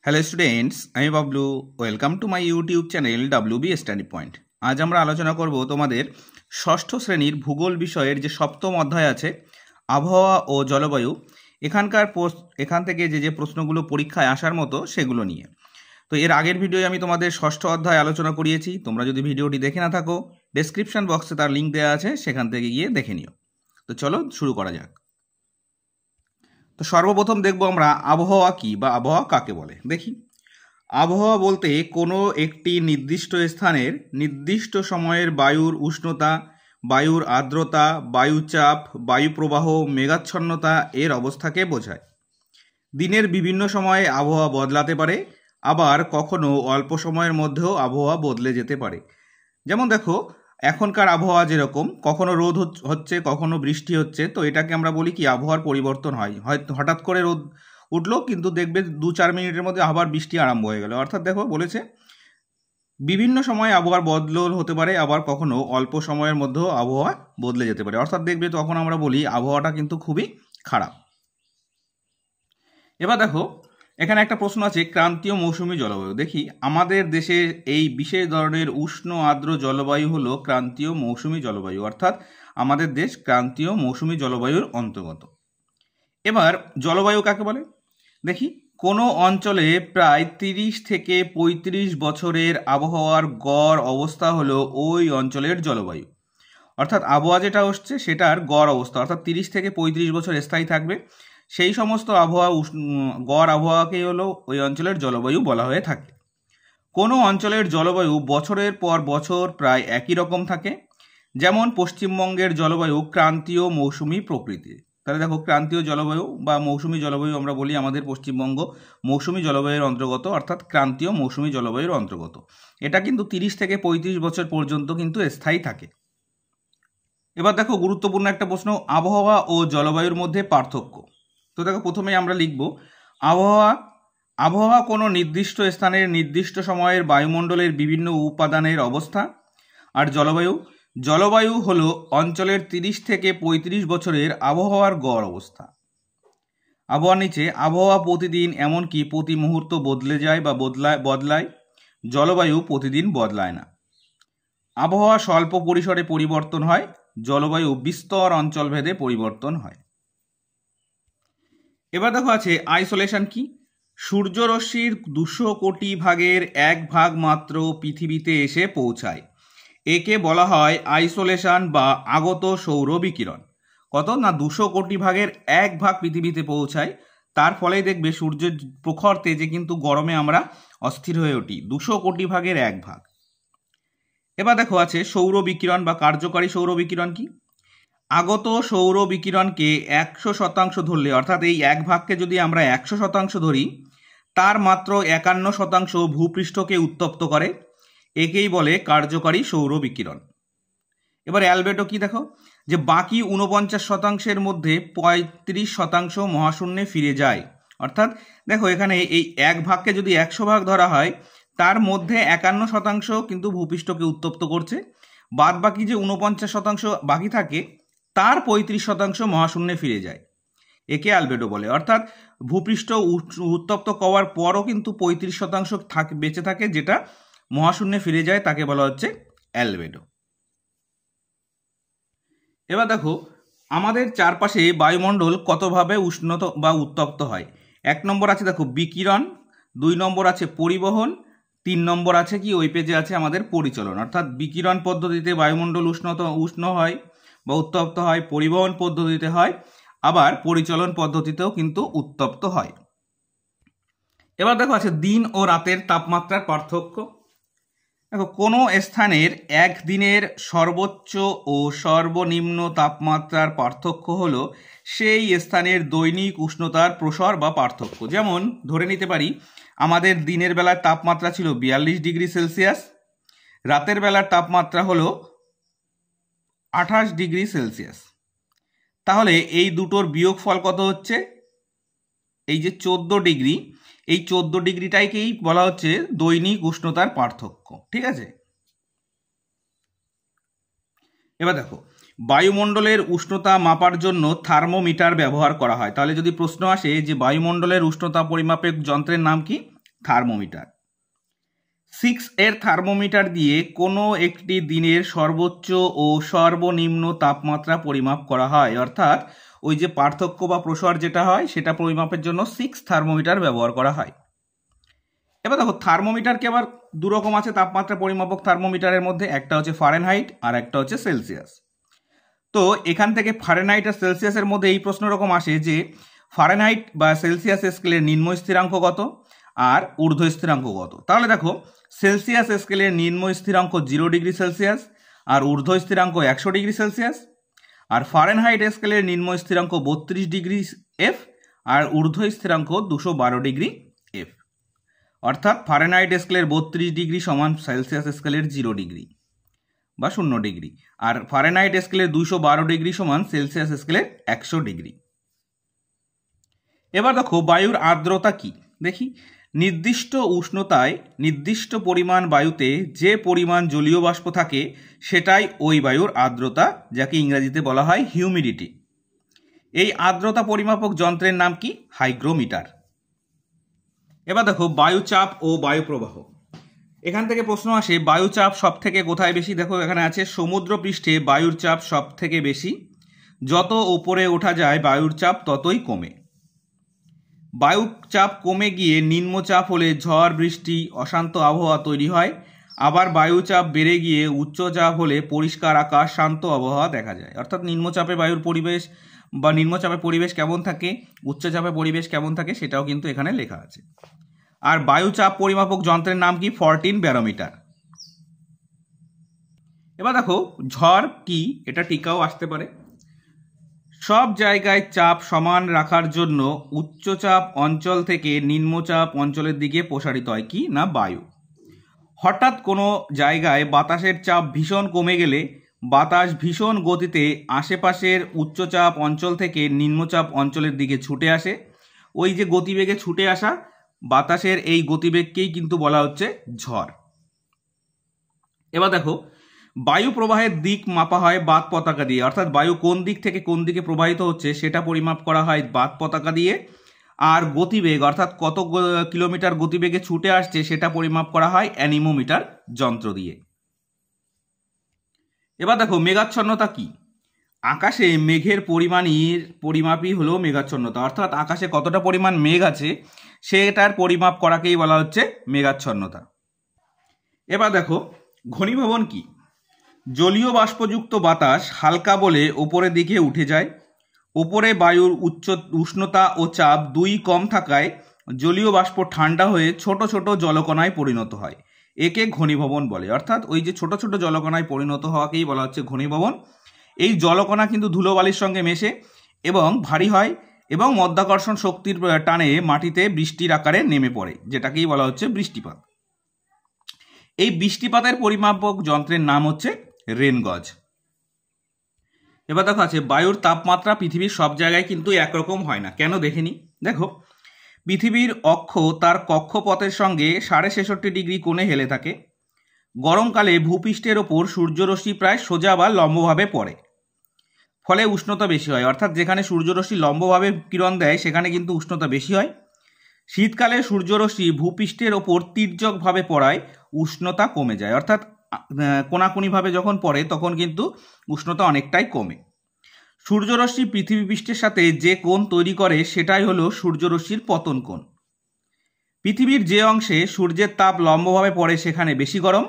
Hello students, আমি Bablu. Welcome to my YouTube channel WB study point. আজ আমরা আলোচনা করব তোমাদের ষষ্ঠ শ্রেণীর ভূগোল বিষয়ের যে সপ্তম অধ্যায় আছে আবহাওয়া ও জলবায়ু, এখান থেকে যে প্রশ্নগুলো পরীক্ষায় আসার মতো সেগুলো নিয়ে। তো এর আগের ভিডিওয়ে আমি তোমাদের ষষ্ঠ অধ্যায় আলোচনা করিয়েছি। তোমরা যদি ভিডিওটি দেখে না থাকো, ডেসক্রিপশন বক্সে তার লিঙ্ক দেওয়া আছে, সেখান থেকে গিয়ে দেখে নিও। তো চলো শুরু করা যাক। তো সর্বপ্রথম দেখব আমরা আবহাওয়া কি বা আবহাওয়া কাকে বলে। দেখি, আবহাওয়া বলতে কোনো একটি নির্দিষ্ট স্থানের নির্দিষ্ট সময়ের বায়ুর উষ্ণতা, বায়ুর আর্দ্রতা, বায়ুচাপ, বায়ুপ্রবাহ, মেঘাচ্ছন্নতা এর অবস্থাকে বোঝায়। দিনের বিভিন্ন সময়ে আবহাওয়া বদলাতে পারে, আবার কখনো অল্প সময়ের মধ্যেও আবহাওয়া বদলে যেতে পারে। যেমন দেখো, এখনকার আবহাওয়া যেরকম, কখনো রোদ হচ্ছে, কখনো বৃষ্টি হচ্ছে, তো এটাকে আমরা বলি কি আবহাওয়ার পরিবর্তন হয়। হয়তো হঠাৎ করে রোদ উঠলো, কিন্তু দেখবে 2-4 মিনিটের মধ্যে আবার বৃষ্টি আরম্ভ হয়ে গেল। অর্থাৎ দেখো, বলেছে বিভিন্ন সময় আবহাওয়ার বদল হতে পারে, আবার কখনো অল্প সময়ের মধ্যেও আবহাওয়া বদলে যেতে পারে। অর্থাৎ দেখবে তখন আমরা বলি আবহাওয়াটা কিন্তু খুবই খারাপ। এবার দেখো, এখানে একটা প্রশ্ন আছে, ক্রান্তীয় মৌসুমী জলবায়ু। দেখি, আমাদের দেশে এই বিশেষ ধরনের উষ্ণ আর্দ্র জলবায়ু হলো ক্রান্তীয় মৌসুমী জলবায়ু, অর্থাৎ আমাদের দেশ ক্রান্তীয় মৌসুমী জলবায়ুর অন্তর্গত। এবার জলবায়ু কাকে বলে দেখি, কোনো অঞ্চলে প্রায় 30 থেকে 35 বছরের আবহাওয়ার গড় অবস্থা হলো ওই অঞ্চলের জলবায়ু। অর্থাৎ আবহাওয়া যেটা হচ্ছে সেটার গড় অবস্থা, অর্থাৎ 30 থেকে 35 বছর স্থায়ী থাকবে, সেই সমস্ত আবহাওয়া গড় আবহাওয়াকেই হলো ওই অঞ্চলের জলবায়ু বলা হয়ে থাকে। কোনো অঞ্চলের জলবায়ু বছরের পর বছর প্রায় একই রকম থাকে। যেমন পশ্চিমবঙ্গের জলবায়ু ক্রান্তীয় মৌসুমী প্রকৃতির। তাহলে দেখো, ক্রান্তীয় জলবায়ু বা মৌসুমী জলবায়ু আমরা বলি, আমাদের পশ্চিমবঙ্গ মৌসুমী জলবায়ুর অন্তর্গত, অর্থাৎ ক্রান্তীয় মৌসুমী জলবায়ুর অন্তর্গত। এটা কিন্তু 30 থেকে 35 বছর পর্যন্ত কিন্তু স্থায়ী থাকে। এবার দেখো, গুরুত্বপূর্ণ একটা প্রশ্ন, আবহাওয়া ও জলবায়ুর মধ্যে পার্থক্য। তো দেখো, প্রথমে আমরা লিখব আবহাওয়া কোনো নির্দিষ্ট স্থানের নির্দিষ্ট সময়ের বায়ুমণ্ডলের বিভিন্ন উপাদানের অবস্থা। আর জলবায়ু হলো অঞ্চলের 30 থেকে 35 বছরের আবহাওয়ার গড় অবস্থা। আবহাওয়ার নিচে, আবহাওয়া প্রতিদিন এমনকি প্রতি মুহূর্ত বদলে যায় বা বদলায়। জলবায়ু প্রতিদিন বদলায় না। আবহাওয়া স্বল্প পরিসরে পরিবর্তন হয়, জলবায়ু বিস্তর অঞ্চলভেদে পরিবর্তন হয়। এবার দেখো আছে আইসোলেশন কি। সূর্যরশ্মির 200 কোটি ভাগের 1 ভাগ মাত্র পৃথিবীতে এসে পৌঁছায়, একে বলা হয় আইসোলেশন বা আগত সৌর বিকিরণ। কত না, 200 কোটি ভাগের 1 ভাগ পৃথিবীতে পৌঁছায়। তার ফলে দেখবে সূর্যের প্রখর তেজে কিন্তু গরমে আমরা অস্থির হয়ে উঠি। 200 কোটি ভাগের 1 ভাগ। এবার দেখো আছে সৌর বিকিরণ বা কার্যকারী সৌর বিকিরণ কি। আগত সৌর বিকিরণকে 100% ধরলে, অর্থাৎ এই 1 ভাগকে যদি আমরা 100% ধরি, তার মাত্র 51% ভূপৃষ্ঠকে উত্তপ্ত করে, একেই বলে কার্যকারী সৌর বিকিরণ। এবার অ্যালবেডো কি দেখো, যে বাকি 49%-এর মধ্যে 35% মহাশূন্যে ফিরে যায়। অর্থাৎ দেখো, এখানে এই 1 ভাগকে যদি 100 ভাগ ধরা হয়, তার মধ্যে 51% কিন্তু ভূপৃষ্ঠকে উত্তপ্ত করছে, বাদ বাকি যে 49% বাকি থাকে তার 35% মহাশূন্যে ফিরে যায়, একে অ্যালবেডো বলে। অর্থাৎ ভূপৃষ্ঠ উত্তপ্ত হওয়ার পরও কিন্তু 35% বেঁচে থাকে, যেটা মহাশূন্যে ফিরে যায়, তাকে বলা হচ্ছে অ্যালবেডো। এবার দেখো, আমাদের চারপাশে বায়ুমণ্ডল কতভাবে উষ্ণত বা উত্তপ্ত হয়। 1 নম্বর আছে দেখো বিকিরণ, 2 নম্বর আছে পরিবহন, 3 নম্বর আছে কি, ওই পেজে আছে আমাদের পরিচলন। অর্থাৎ বিকিরণ পদ্ধতিতে বায়ুমণ্ডল উষ্ণ হয় বা উত্তপ্ত হয়, পরিবহন পদ্ধতিতে হয়, আবার পরিচলন পদ্ধতিতেও কিন্তু উত্তপ্ত হয়। এবার দেখো আছে দিন ও রাতের তাপমাত্রার পার্থক্য। দেখো, কোনো স্থানের একদিনের সর্বোচ্চ ও সর্বনিম্ন তাপমাত্রার পার্থক্য হলো সেই স্থানের দৈনিক উষ্ণতার প্রসার বা পার্থক্য। যেমন ধরে নিতে পারি, আমাদের দিনের বেলার তাপমাত্রা ছিল 42 ডিগ্রি সেলসিয়াস, রাতের বেলার তাপমাত্রা হলো 28 ডিগ্রি সেলসিয়াস। তাহলে এই দুটোর বিয়োগফল কত হচ্ছে, এই যে 14 ডিগ্রি, এই 14 ডিগ্রিটাকেই বলা হচ্ছে দৈনিক উষ্ণতার পার্থক্য। ঠিক আছে। এবার দেখো, বায়ুমণ্ডলের উষ্ণতা মাপার জন্য থার্মোমিটার ব্যবহার করা হয়। তাহলে যদি প্রশ্ন আসে যে বায়ুমণ্ডলের উষ্ণতা পরিমাপের যন্ত্রের নাম কি, থার্মোমিটার। 6 এর থার্মোমিটার দিয়ে কোনো একটি দিনের সর্বোচ্চ ও সর্বনিম্ন তাপমাত্রা পরিমাপ করা হয়, অর্থাৎ ওই যে পার্থক্য বা প্রসার যেটা হয় সেটা পরিমাপের জন্য 6 থার্মোমিটার ব্যবহার করা হয়। এবার দেখো থার্মোমিটারকে আবার দু রকম আছে তাপমাত্রা পরিমাপক থার্মোমিটারের মধ্যে, একটা হচ্ছে ফারেনহাইট আর একটা হচ্ছে সেলসিয়াস। তো এখান থেকে ফারেনহাইট আর সেলসিয়াসের মধ্যে এই প্রশ্ন রকম আসে যে ফারেনহাইট বা সেলসিয়াস স্কেলের নিম্ন স্থিরাঙ্ক কত আর ঊর্ধ্ব স্থিরাঙ্ক কত। তাহলে দেখো সেলসিয়াস স্কেলের নিম্ন স্থিরাঙ্ক 0 ডিগ্রি সেলসিয়াস আর ঊর্ধ্ব স্থিরাঙ্ক 100 ডিগ্রি সেলসিয়াস, আর ফারেনহাইট স্কেলের নিম্ন স্থিরাঙ্ক 32 ডিগ্রি এফ আর ঊর্ধ্ব স্থিরাঙ্ক 212 ডিগ্রি এফ। অর্থাৎ ফারেনহাইট স্কেলের 32 ডিগ্রি সমান সেলসিয়াস স্কেলের 0 ডিগ্রি বা 0 ডিগ্রি, আর ফারেনহাইট স্কেলের 212 ডিগ্রি সমান সেলসিয়াস স্কেলের 100 ডিগ্রি। এবার দেখো বায়ুর আর্দ্রতা কি দেখি। নির্দিষ্ট উষ্ণতায় নির্দিষ্ট পরিমাণ বায়ুতে যে পরিমাণ জলীয় বাষ্প থাকে সেটাই ওই বায়ুর আর্দ্রতা, যাকে ইংরেজিতে বলা হয় হিউমিডিটি। এই আর্দ্রতা পরিমাপক যন্ত্রের নাম কি? হাইগ্রোমিটার। এবার দেখো বায়ুচাপ ও বায়ুপ্রবাহ। এখান থেকে প্রশ্ন আসে বায়ুচাপ সব থেকে কোথায় বেশি। দেখো এখানে আছে সমুদ্র পৃষ্ঠে বায়ুর চাপ সব থেকে বেশি, যত উপরে ওঠা যায় বায়ুর চাপ ততই কমে। বায়ুর চাপ কমে গিয়ে নিম্নচাপ হলে ঝড় বৃষ্টি অশান্ত আবহাওয়া তৈরি হয়, আবার বায়ুচাপ বেড়ে গিয়ে উচ্চচাপ হলে পরিষ্কার আকাশ শান্ত আবহাওয়া দেখা যায়। অর্থাৎ নিম্নচাপে বায়ুর পরিবেশ বা নিম্নচাপে পরিবেশ কেমন থাকে, উচ্চচাপে পরিবেশ কেমন থাকে সেটাও কিন্তু এখানে লেখা আছে। আর বায়ুচাপ পরিমাপক যন্ত্রের নাম কি? 14 ব্যারোমিটার। এবার দেখো ঝড় কি, এটা টিকাও আসতে পারে। সব জায়গায় চাপ সমান রাখার জন্য উচ্চচাপ অঞ্চল থেকে নিম্নচাপ অঞ্চলের দিকে প্রসারিত হয় কি না বায়ু। হঠাৎ কোনো জায়গায় বাতাসের চাপ ভীষণ কমে গেলে বাতাস ভীষণ গতিতে আশেপাশের উচ্চচাপ অঞ্চল থেকে নিম্নচাপ অঞ্চলের দিকে ছুটে আসে। ওই যে গতিবেগে ছুটে আসা বাতাসের এই গতিবেগকেই কিন্তু বলা হচ্ছে ঝড়। এবার দেখো বায়ু প্রবাহের দিক মাপা হয় বাত পতাকা দিয়ে, অর্থাৎ বায়ু কোন দিক থেকে কোন দিকে প্রবাহিত হচ্ছে সেটা পরিমাপ করা হয় বাত পতাকা দিয়ে। আর গতিবেগ অর্থাৎ কত কিলোমিটার গতিবেগে ছুটে আসছে সেটা পরিমাপ করা হয় অ্যানিমোমিটার যন্ত্র দিয়ে। এবার দেখো মেঘাচ্ছন্নতা কি। আকাশে মেঘের পরিমাপই হলো মেঘাচ্ছন্নতা, অর্থাৎ আকাশে কতটা পরিমাণ মেঘ আছে সেটার পরিমাপ করাকেই বলা হচ্ছে মেঘাচ্ছন্নতা। এবার দেখো ঘনীভবন কি। জলীয় বাষ্পযুক্ত বাতাস হালকা বলে ওপরের দিকে উঠে যায়। ওপরে বায়ুর উষ্ণতা ও চাপ দুই কম থাকায় জলীয় বাষ্প ঠান্ডা হয়ে ছোট ছোট জলকণায় পরিণত হয়, একে ঘনীভবন বলে। অর্থাৎ ওই যে ছোট ছোট জলকণায় পরিণত হওয়াকেই বলা হচ্ছে ঘনীভবন। এই জলকণা কিন্তু ধুলোবালির সঙ্গে মেশে এবং ভারী হয় এবং মধ্যাকর্ষণ শক্তির টানে মাটিতে বৃষ্টির আকারে নেমে পড়ে, যেটাকেই বলা হচ্ছে বৃষ্টিপাত। এই বৃষ্টিপাতের পরিমাপক যন্ত্রের নাম হচ্ছে রেনগজ। এবার দেখো আছে বায়ুর তাপমাত্রা পৃথিবীর সব জায়গায় কিন্তু একরকম হয় না, কেন দেখে নি। দেখো পৃথিবীর অক্ষ তার কক্ষপথের সঙ্গে 66.5 ডিগ্রি কোণে হেলে থাকে। গরমকালে ভূপৃষ্ঠের ওপর সূর্যরশ্মি প্রায় সোজা বা লম্বভাবে পড়ে, ফলে উষ্ণতা বেশি হয়। অর্থাৎ যেখানে সূর্যরশ্মি লম্বভাবে কিরণ দেয় সেখানে কিন্তু উষ্ণতা বেশি হয়। শীতকালে সূর্যরশ্মি ভূপৃষ্ঠের ওপর তির্যকভাবে পড়ায় উষ্ণতা কমে যায়, অর্থাৎ কোনাকুনিভাবে যখন পড়ে তখন কিন্তু উষ্ণতা অনেকটাই কমে। সূর্যরশ্মি পৃথিবী পৃষ্ঠের সাথে যে কোণ তৈরি করে সেটাই হলো সূর্যরশ্মির পতন কোণ। পৃথিবীর যে অংশে সূর্যের তাপ লম্বভাবে পড়ে সেখানে বেশি গরম,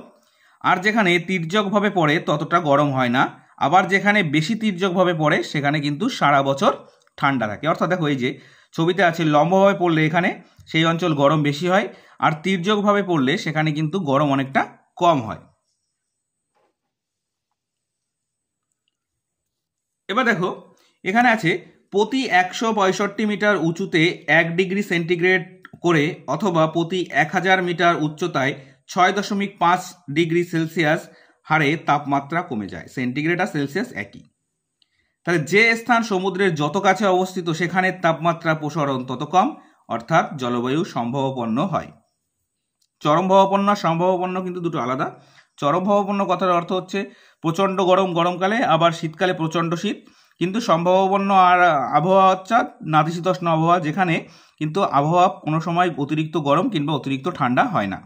আর যেখানে তির্যকভাবে পড়ে ততটা গরম হয় না। আবার যেখানে বেশি তির্যকভাবে পড়ে সেখানে কিন্তু সারা বছর ঠান্ডা থাকে। অর্থাৎ দেখো এই যে ছবিতে আছে লম্বভাবে পড়লে এখানে সেই অঞ্চল গরম বেশি হয়, আর তির্যকভাবে পড়লে সেখানে কিন্তু গরম অনেকটা কম হয়। এবার দেখো এখানে আছে প্রতি 165 মিটার উঁচুতে 1 ডিগ্রি সেন্টিগ্রেড করে অথবা প্রতি 1000 মিটার উচ্চতায় 6.5 ডিগ্রি সেলসিয়াস হারে তাপমাত্রা কমে যায়। সেন্টিগ্রেড আর সেলসিয়াস একই। তাহলে যে স্থান সমুদ্রের যত কাছে অবস্থিত সেখানে তাপমাত্রা প্রসারণ তত কম, অর্থাৎ জলবায়ু সম্ভাবাপন্ন হয়। চরমভাবাপন্ন আর সম্ভাবাপন্ন কিন্তু দুটো আলাদা। চরমভাবাপন্ন কথার অর্থ হচ্ছে প্রচণ্ড গরম গরমকালে, আবার শীতকালে প্রচণ্ড শীত। কিন্তু সম্ভাবাপন্ন আর আবহাওয়া হচ্ছে নাতিশীতোষ্ণ আবহাওয়া, যেখানে কিন্তু আবহাওয়া কোনো সময় অতিরিক্ত গরম কিংবা অতিরিক্ত ঠান্ডা হয় না।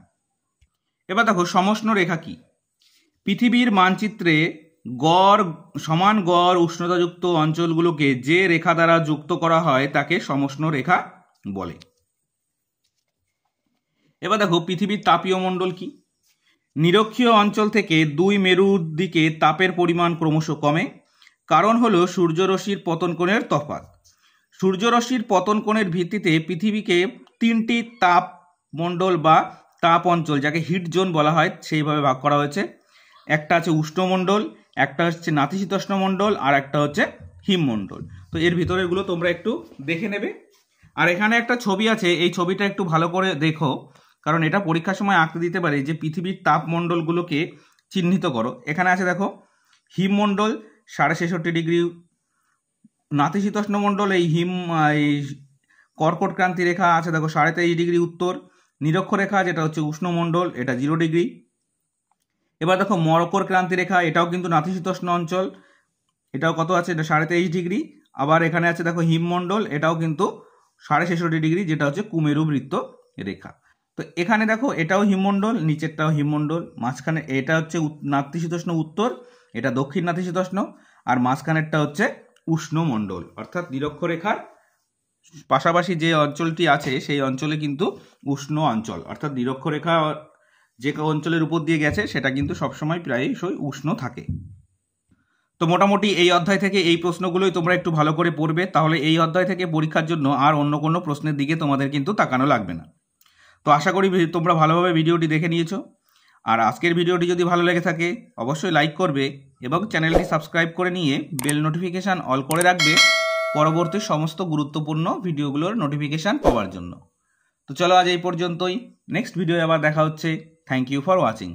এবার দেখো সমোষ্ণ রেখা কি। পৃথিবীর মানচিত্রে সমান গড় উষ্ণতাযুক্ত অঞ্চলগুলোকে যে রেখা দ্বারা যুক্ত করা হয় তাকে সমোষ্ণ রেখা বলে। এবার দেখো পৃথিবীর তাপীয় মণ্ডল কি। নিরক্ষীয় অঞ্চল থেকে দুই মেরুর দিকে তাপের পরিমাণ ক্রমশ কমে, কারণ হলো সূর্যরশ্মির পতন কোণের তফাৎ। সূর্যরশ্মির পতন কোণের ভিত্তিতে পৃথিবীকে তিনটি তাপ মণ্ডল বা তাপ অঞ্চল, যাকে হিট জোন বলা হয়, সেইভাবে ভাগ করা হয়েছে। একটা আছে উষ্ণমণ্ডল, একটা হচ্ছে নাতিশীতোষ্ণ মণ্ডল, আর একটা হচ্ছে হিমমণ্ডল। তো এর ভিতরেরগুলো তোমরা একটু দেখে নেবে। আর এখানে একটা ছবি আছে, এই ছবিটা একটু ভালো করে দেখো, কারণ এটা পরীক্ষার সময় আঁকতে দিতে পারে যে পৃথিবীর তাপমণ্ডলগুলোকে চিহ্নিত করো। এখানে আছে দেখো হিমমণ্ডল 66.5 ডিগ্রি, নাতিশীতোষ্ণ মণ্ডল এই কর্কট ক্রান্তি রেখা আছে দেখো 23.5 ডিগ্রি উত্তর, নিরক্ষ রেখা যেটা হচ্ছে উষ্ণমণ্ডল এটা 0 ডিগ্রি। এবার দেখো মকর ক্রান্তি রেখা, এটাও কিন্তু নাতিশীতোষ্ণ অঞ্চল, এটাও কত আছে, এটা 23.5 ডিগ্রি। আবার এখানে আছে দেখো হিমমণ্ডল, এটাও কিন্তু 66.5 ডিগ্রি, যেটা হচ্ছে কুমেরু বৃত্ত রেখা। তো এখানে দেখো এটাও হিমমণ্ডল, নিচেরটাও হিমমণ্ডল, মাঝখানে এটা হচ্ছে নাতিশীতোষ্ণ উত্তর, এটা দক্ষিণ নাতিশীতোষ্ণ, আর মাঝখানেরটা হচ্ছে উষ্ণমণ্ডল, অর্থাৎ নিরক্ষ রেখার পাশাপাশি যে অঞ্চলটি আছে সেই অঞ্চলে কিন্তু উষ্ণ অঞ্চল, অর্থাৎ নিরক্ষ রেখা যে অঞ্চলের উপর দিয়ে গেছে সেটা কিন্তু সবসময় প্রায়শই উষ্ণ থাকে। তো মোটামুটি এই অধ্যায় থেকে এই প্রশ্নগুলোই তোমরা একটু ভালো করে পড়বে, তাহলে এই অধ্যায় থেকে পরীক্ষার জন্য আর অন্য কোনো প্রশ্নের দিকে তোমাদের কিন্তু তাকানো লাগবে না। তো আশা করি তোমরা ভালোভাবে ভিডিওটি দেখে নিয়েছো। আর আজকের ভিডিওটি যদি ভালো লেগে থাকে অবশ্যই লাইক করবে এবং চ্যানেলটি সাবস্ক্রাইব করে নিয়ে বেল নোটিফিকেশান অল করে রাখবে পরবর্তী সমস্ত গুরুত্বপূর্ণ ভিডিওগুলোর নোটিফিকেশান পাওয়ার জন্য। তো চলো আজ এই পর্যন্তই, নেক্সট ভিডিও আবার দেখা হচ্ছে। Thank you for watching.